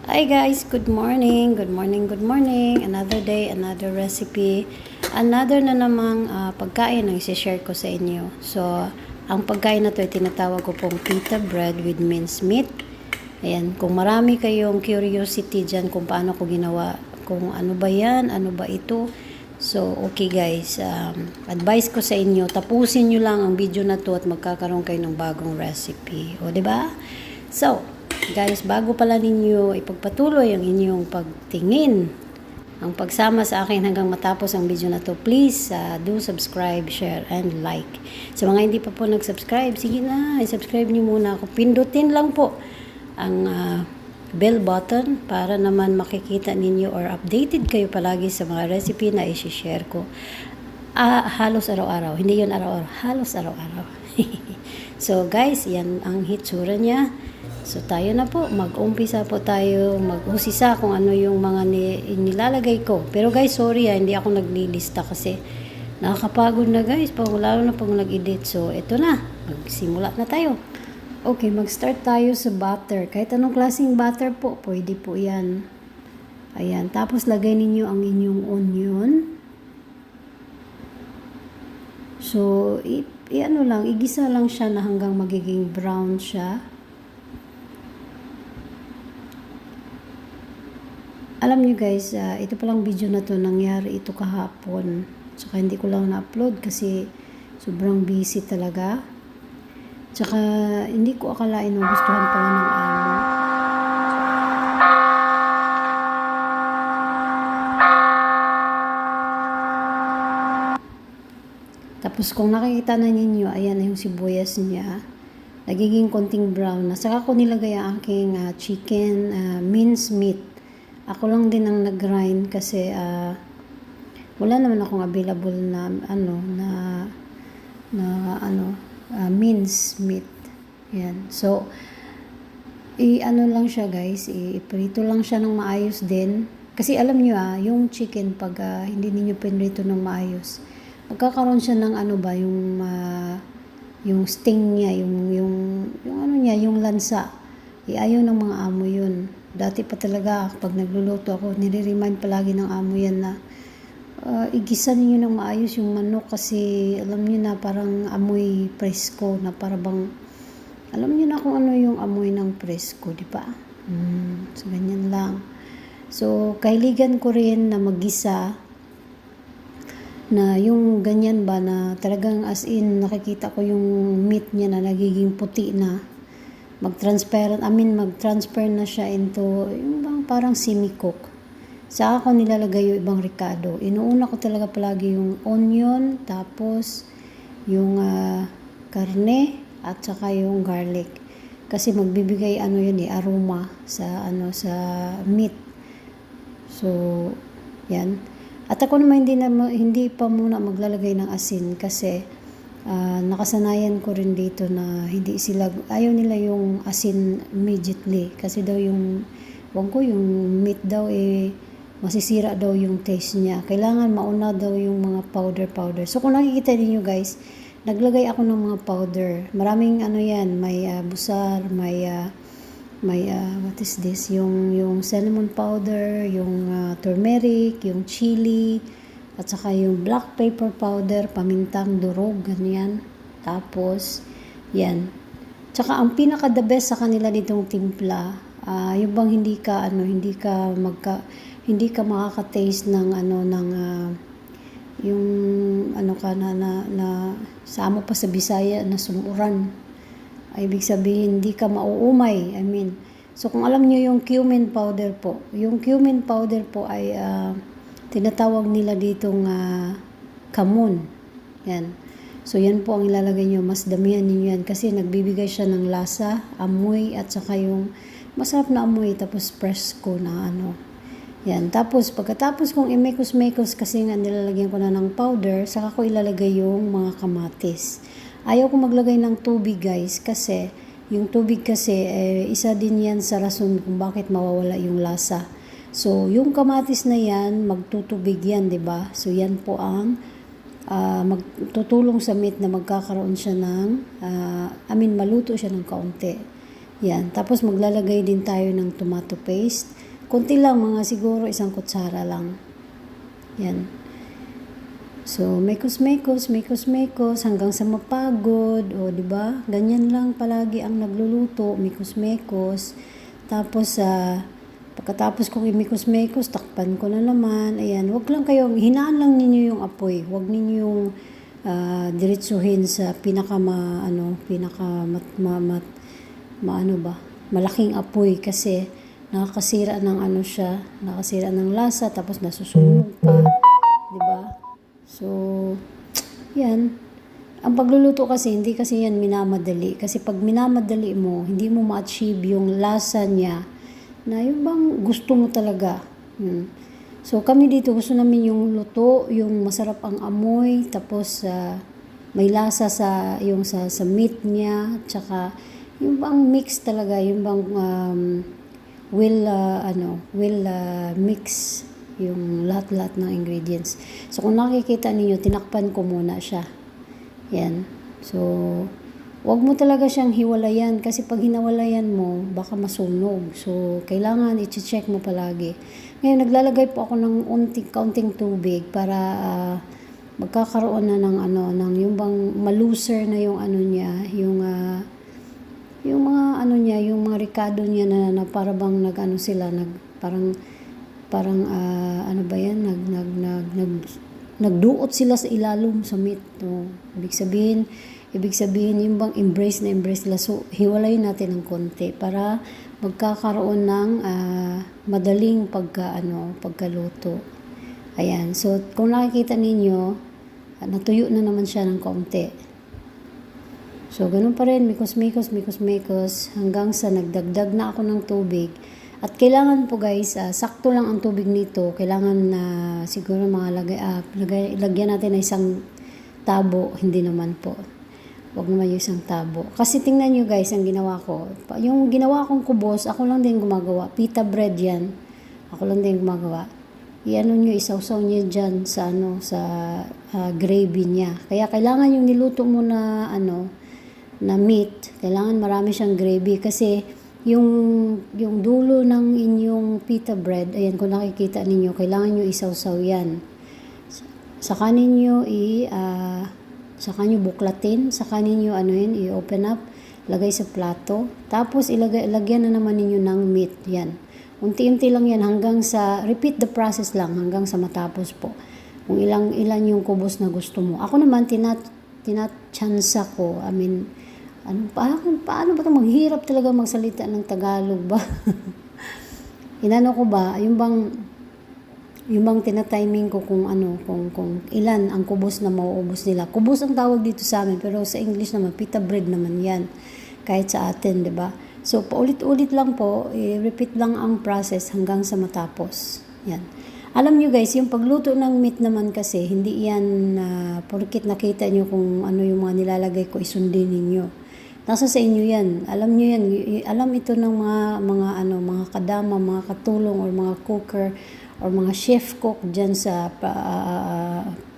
Hi guys, good morning, good morning, good morning. Another day, another recipe. Another na namang pagkain ang isi-share ko sa inyo. So, ang pagkain na to ay tinatawag ko pong pita bread with minced meat. Ayan, kung marami kayong curiosity dyan kung paano ko ginawa, kung ano ba yan, ano ba ito. So, okay guys, advice ko sa inyo, tapusin nyo lang ang video na to at magkakaroon kayo ng bagong recipe. O, diba? So, guys, bago pala ninyo ipagpatuloy ang inyong pagtingin, ang pagsama sa akin hanggang matapos ang video na to, please do subscribe, share, and like. Sa mga hindi pa po nag-subscribe, sige na, i-subscribe nyo muna ako. Pindutin lang po ang bell button para naman makikita ninyo or updated kayo palagi sa mga recipe na isi-share ko. Halos araw-araw. Hindi yun araw-araw. Halos araw-araw. So guys, yan ang hitsura niya. So tayo na po, mag-umpisa po tayo, mag-usisa kung ano yung mga nilalagay ko. Pero guys, sorry hindi ako naglilista kasi nakakapagod na guys, lalo na pag nag-edit. So ito na, magsimula na tayo. Okay, mag-start tayo sa butter. Kahit anong klaseng butter po, pwede po yan. Ayan, tapos lagay ninyo ang inyong onion. So, ano lang, igisa lang siya na hanggang magiging brown siya. Alam nyo guys, ito palang video na to, nangyari ito kahapon. Tsaka hindi ko lang na-upload kasi sobrang busy talaga. Tsaka hindi ko akalain na gustuhan pala ng amo. Tapos kung nakikita na ninyo, ayan na yung sibuyas niya. Nagiging konting brown na. Saka ko nilagay ang aking chicken minced meat. Ako lang din ang nag-grind kasi wala naman akong available na minced meat. Yan. So ano lang siya guys, iprito lang siya ng maayos din. Kasi alam niyo yung chicken pag hindi niyo pinrito ng maayos, magkakaroon siya ng yung sting niya, yung ano niya, yung lansa. Ayaw ng mga amo yun. Dati pa talaga, pag nagluluto ako, nire-remind palagi ng amo yan na igisa niyo ng maayos yung manok kasi alam niyo na parang amoy presko na parang alam niyo na kung ano yung amoy ng presko, di ba? So, ganyan lang. So, kailigan ko rin na magisa na yung ganyan ba na talagang as in nakikita ko yung meat niya na nagiging puti na. Mag-transfer na siya into yung bang parang semi-cook. Saka ko nilalagay yung ibang ricado. Inuuna ko talaga palagi yung onion, tapos yung karne at saka yung garlic. Kasi magbibigay aroma sa meat. So, yan. At ako naman hindi pa muna maglalagay ng asin kasi nakasanayan ko rin dito na ayaw nila yung asin immediately kasi daw yung meat daw masisira daw yung taste niya. Kailangan mauna daw yung mga powder. So kung nakikita niyo guys, naglagay ako ng mga powder. Maraming may busar, may what is this? Yung cinnamon powder, yung turmeric, yung chili, at saka yung black pepper powder, pamintang durog, ganyan. Tapos, yan. Tsaka ang pinaka the best sa kanila ditong timpla, yung bang hindi ka makaka-taste ng samo pa sa Bisaya na sumuran. Ay, ibig sabihin, hindi ka mauumay. So kung alam niyo yung cumin powder po, ay tinatawag nila ditong kamun. Yan. So, yan po ang ilalagay nyo. Mas damihan ninyo yan kasi nagbibigay siya ng lasa, amoy, at saka yung masarap na amoy, tapos presko na Yan. Tapos, pagkatapos kong imekos-mekos kasi nga nilalagyan ko na ng powder, saka ko ilalagay yung mga kamatis. Ayaw ko maglagay ng tubig guys kasi yung tubig kasi isa din yan sa rason kung bakit mawawala yung lasa. So, yung kamatis na yan, magtutubig yan, 'di ba? So, yan po ang magtutulong sa meat na magkakaroon siya ng maluto siya ng kaunti. Yan. Tapos maglalagay din tayo ng tomato paste. Konti lang, mga siguro 1 kutsara lang. Yan. So, mekos-mekos hanggang sa mapagod. O, di ba? Ganyan lang palagi ang nagluluto, mekos-mekos. Tapos, pagkatapos kong imikos-mekos, takpan ko na naman. Ayan, wag lang kayong, hinaan lang ninyo yung apoy. Wag ninyong diretsuhin sa malaking apoy kasi nakakasira ng nakasira ng lasa, tapos nasusunog pa, di ba? So, yan. Ang pagluluto kasi, hindi kasi yan minamadali. Kasi pag minamadali mo, hindi mo ma-achieve yung lasa niya na yung bang gusto mo talaga. So, kami dito, gusto namin yung luto, yung masarap ang amoy, tapos may lasa sa meat niya, tsaka yung bang mix talaga, yung bang mix yung lahat-lahat ng ingredients. So, kung nakikita ninyo, tinakpan ko muna siya. Yan. So, wag mo talaga siyang hiwalayan kasi pag hinawalayan mo, baka masunog. So, kailangan i-check mo palagi. Ngayon, naglalagay po ako ng kaunting tubig para magkakaroon na ng yung bang maluser na yung niya, yung mga ricado niya na para bang nagduot sila sa ilalom sa meat. No? Ibig sabihin yung bang embrace nila. So, hiwalayin natin ng konti para magkakaroon ng madaling pagkaluto. Ayan. So, kung nakikita ninyo, natuyo na naman siya ng konti. So, ganun pa rin, mikos hanggang sa nagdagdag na ako ng tubig. At kailangan po guys, sakto lang ang tubig nito. Kailangan na siguro lagyan natin ng 1 tabo. Hindi naman po. Huwag naman yung 1 tabo. Kasi tingnan nyo guys, ang ginawa ko. Yung ginawa kong kubos, ako lang din gumagawa. Pita bread yan. Ako lang din gumagawa. Isawsaw nyo dyan sa gravy niya. Kaya kailangan yung niluto mo na meat, kailangan marami siyang gravy kasi yung dulo ng inyong pita bread, ayan, kung nakikita ninyo, kailangan nyo isawsaw yan. Saka ninyo buklatin, saka ninyo i-open up, lagay sa plato, tapos lagyan na naman ninyo ng meat, yan. Unti-unti lang yan hanggang sa, repeat the process lang hanggang sa matapos po. Kung ilan yung kubos na gusto mo. Ako naman, tinatsansa ko, paano ba ito maghirap talaga magsalita ng Tagalog ba? Ko ba, yung bang tinatiming ko kung ilan ang kubos na mauubos nila. Kubos ang tawag dito sa amin, pero sa English naman, pita bread naman yan. Kahit sa atin, di ba? So, paulit-ulit lang po, repeat lang ang process hanggang sa matapos. Yan. Alam nyo guys, yung pagluto ng meat naman kasi, hindi yan, porkit nakita nyo kung ano yung mga nilalagay ko, isundin ninyo. Nasa sa inyo yan. Alam nyo yan. Alam ito ng mga kadama, mga katulong, or mga cooker, or mga chef cook dyan sa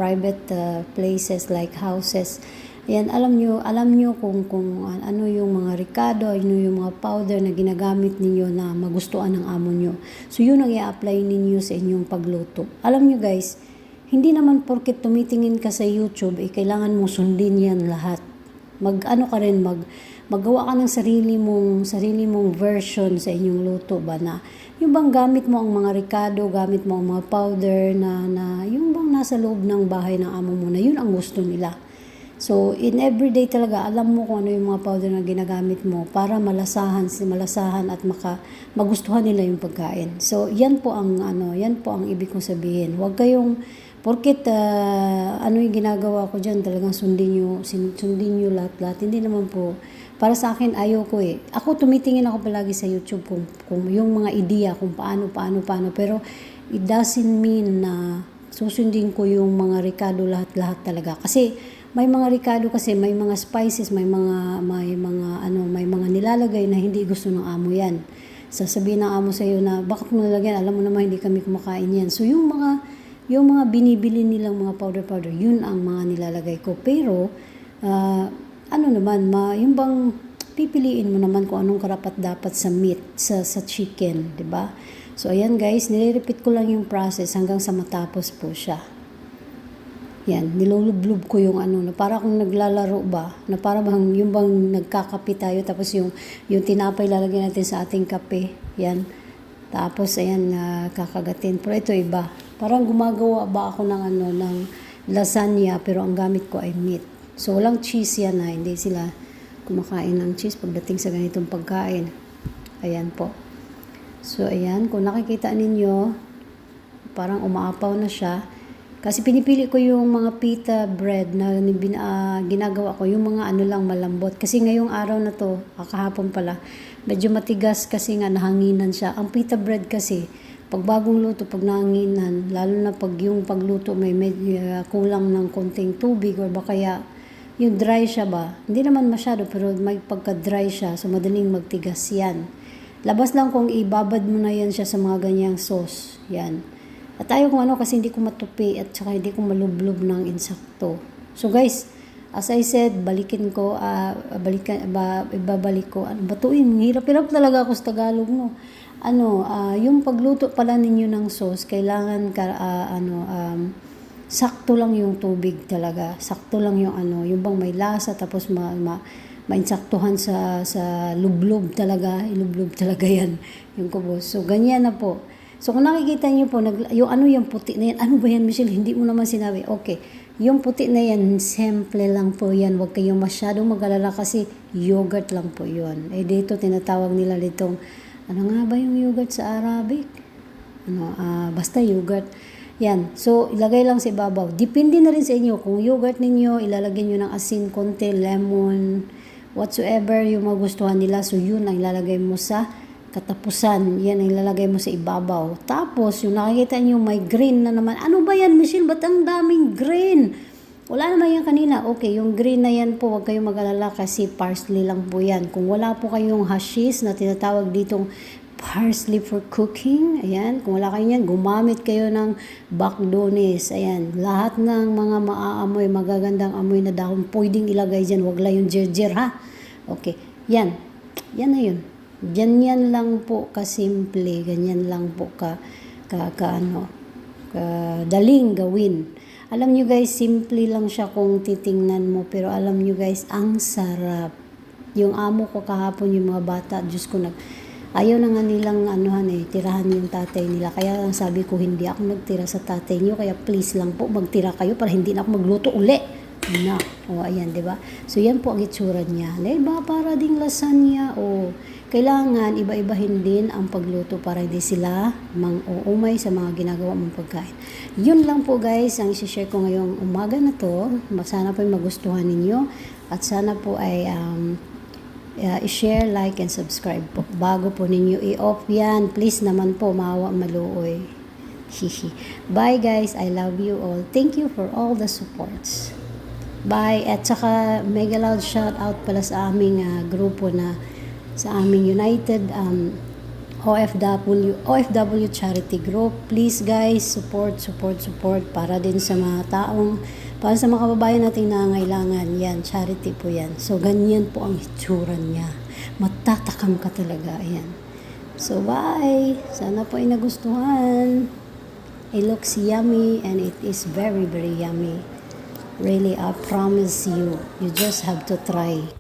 private places like houses. Ayan, alam nyo kung ano yung mga ricado, ano yung mga powder na ginagamit ninyo na magustuhan ng amo nyo. So, yun ang i-apply ninyo sa inyong pagluto. Alam nyo guys, hindi naman porket tumitingin ka sa YouTube, kailangan mo sundin yan lahat. Maggawa ka ng sarili mong version sa inyong luto ba na yung bang gamit mo ang mga ricado, gamit mo ang mga powder na yung bang nasa loob ng bahay ng amo mo na yun ang gusto nila. So, in everyday talaga, alam mo kung ano yung mga powder na ginagamit mo para malasahan at magustuhan nila yung pagkain. So, yan po ang ibig kong sabihin. Huwag kayong porket yung ginagawa ko diyan, talagang sundin niyo lahat. Hindi naman po para sa akin, ayaw ko eh. Ako tumitingin ako palagi sa YouTube kung yung mga ideya kung paano, pero it doesn't mean na susundin ko yung mga ricado lahat talaga. Kasi may mga ricado kasi, may mga spices, may mga nilalagay na hindi gusto ng amo yan. Sasabihin ng amo sa iyo na, bakit mo nalagyan? Alam mo naman, hindi kami kumakain yan. So, yung mga binibili nilang mga powder, yun ang mga nilalagay ko. Pero, yung bang pipiliin mo naman kung anong karapat-dapat sa meat, sa chicken, di ba? So, ayan guys, nire-repeat ko lang yung process hanggang sa matapos po siya. Yan, nilulublub ko yung ano, na para kung naglalaro ba, na para bang yung bang nagkakape tayo, tapos yung tinapay lalagyan natin sa ating kape, yan. Tapos, ayan, kakagatin. Pero ito iba. Parang gumagawa ba ako ng ano, ng lasagna, pero ang gamit ko ay meat. So, walang cheese yan na, hindi sila kumakain ng cheese pagdating sa ganitong pagkain. Ayan po. So, ayan, kung nakikita ninyo, parang umaapaw na siya. Kasi pinipili ko yung mga pita bread na ginagawa ko, yung mga ano lang malambot. Kasi ngayong araw na to, kahapon pala, medyo matigas kasi nga nahanginan siya. Ang pita bread kasi, pag bagong luto, pag nahanginan, lalo na pag yung pagluto may medyo kulang ng konting tubig or baka kaya yung dry siya ba, hindi naman masyado pero may pagka-dry siya, so madaling magtigas yan. Labas lang kung ibabad mo na yan siya sa mga ganyang sauce. Yan. At ayaw kung ano kasi hindi ko matupi at saka hindi ko malublob ng insakto. So guys, as I said, balikin ko, ibabalik ko. Batuin, hirap-hirap talaga ako sa Tagalog mo. Yung pagluto pala ninyo ng sauce, kailangan sakto lang yung tubig talaga. Sakto lang yung yung bang may lasa tapos mainsaktuhan sa lublob talaga, ilublob talaga yan, yung kubos. So, ganyan na po. So, kung nakikita niyo po, yung puti na yan, ano ba yan, Michelle? Hindi mo naman sinabi. Okay, yung puti na yan, simple lang po yan. Huwag kayong masyadong mag-alala kasi yogurt lang po yun. Dito, tinatawag nila ditong, ano nga ba yung yogurt sa Arabic? Basta yogurt. Yan. So, ilagay lang sa ibabaw. Depende na rin sa inyo. Kung yogurt ninyo, ilalagay nyo ng asin, konti, lemon, whatsoever yung magustuhan nila. So, yun ang ilalagay mo sa katapusan. Yan ang ilalagay mo sa ibabaw. Tapos, yung nakikita nyo, may green na naman. Ano ba yan, Michelle? Ba't ang daming green? Wala naman yan kanina. Okay, yung green na yan po, huwag kayong mag-alala kasi parsley lang po yan. Kung wala po kayong hashish na tinatawag ditong parsley for cooking, ayan, kung wala kayo yan, gumamit kayo ng bakdonis, ayan, lahat ng mga maaamoy, magagandang amoy na dahon, pwedeng ilagay dyan, wag lang yung jerjer, ha? Okay, yan na yun, ganyan lang po kasimple, ganyan lang po daling gawin. Alam nyo guys, simple lang siya kung titingnan mo, pero alam nyo guys, ang sarap. Yung amo ko kahapon, yung mga bata, Diyos ko, ayaw na nga nilang tirahan yung tatay nila. Kaya lang sabi ko, hindi ako nagtira sa tatay niyo. Kaya please lang po, magtira kayo para hindi na ako magluto uli. Ayan, di ba? So, yan po ang itsura niya. Diba? Para ding lasagna. Kailangan iba-ibahin din ang pagluto para hindi sila mang-uumay sa mga ginagawa mong pagkain. Yun lang po guys, ang isi-share ko ngayong umaga na to. Sana po magustuhan ninyo. At sana po ay i-share, like, and subscribe po. Bago po ninyo i-off yan, please naman po, maawa maluoy. Hihi. Bye guys, I love you all. Thank you for all the supports. Bye. At saka, mega loud shout out pala sa aming grupo sa aming United OFW Charity Group. Please guys, support para din sa mga para sa mga kababayan nating nangangailangan. Yan, charity po yan. So, ganyan po ang itsura niya. Matatakam ka talaga. Ayan. So, bye! Sana po ay nagustuhan. It looks yummy and it is very, very yummy. Really, I promise you. You just have to try.